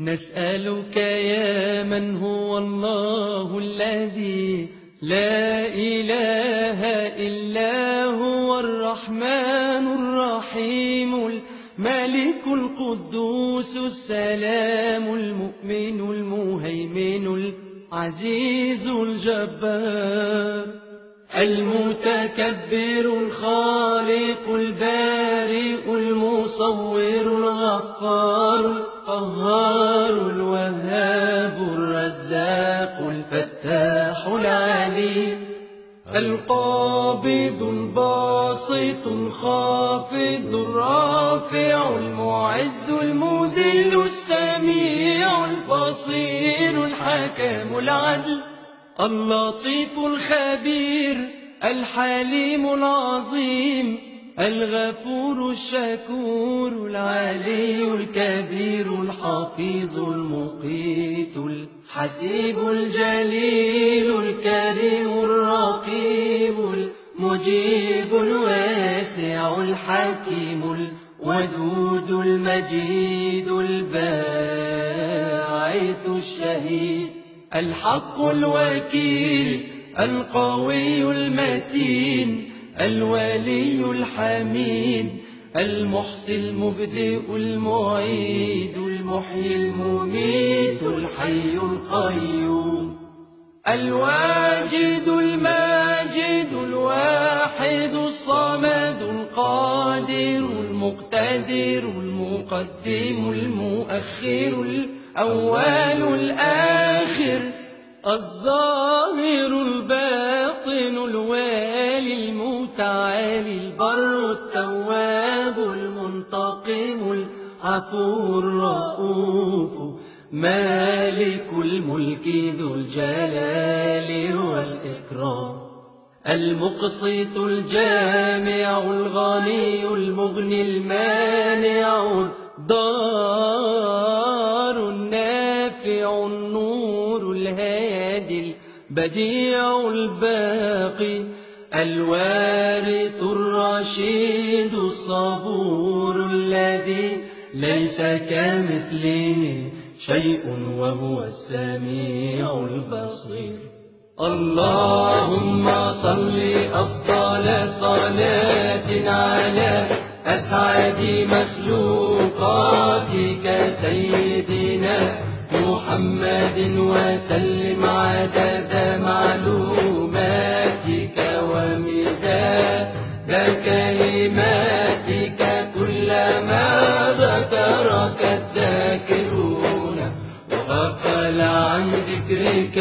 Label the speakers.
Speaker 1: نسألك يا من هو الله الذي لا إله إلا هو الرحمن الرحيم الملك القدوس السلام المؤمن المهيمن العزيز الجبار المتكبر الخالق البارئ المصور الغفار القهار الوهاب الرزاق الفتاح العليم القابض الباسط الخافض الرافع المعز المذل السميع البصير الحكم العدل اللطيف الخبير الحليم العظيم الغفور الشكور العلي الكبير الحفيظ المقيت الحسيب الجليل الكريم الرقيب المجيب الواسع الحكيم الودود المجيد الباعث الشهيد الحق الوكيل القوي المتين الولي الحميد المحصي المبدئ المعيد المحيي المميت الحي القيوم الواجد الماجد الواحد الصمد القادر المقتدر المقدم المؤخر الأول الآخر الظاهر الباطن الوالي المتعالي البر التواب المنتقم العفو الرؤوف مالك الملك ذو الجلال والإكرام المقسط الجامع الغني المغني المانع الضار النافع النور الهادي البديع الباقي الوارث الرشيد الصبور الذي ليس كمثله شيء وهو السميع البصير اللهم صل أفضل صلاة على أسعد مخلوقاتك سيدنا محمد وسلم عدد معلوماتك ومداد كلماتك كلما ذكرك الذاكرون وغفل عن ذكرك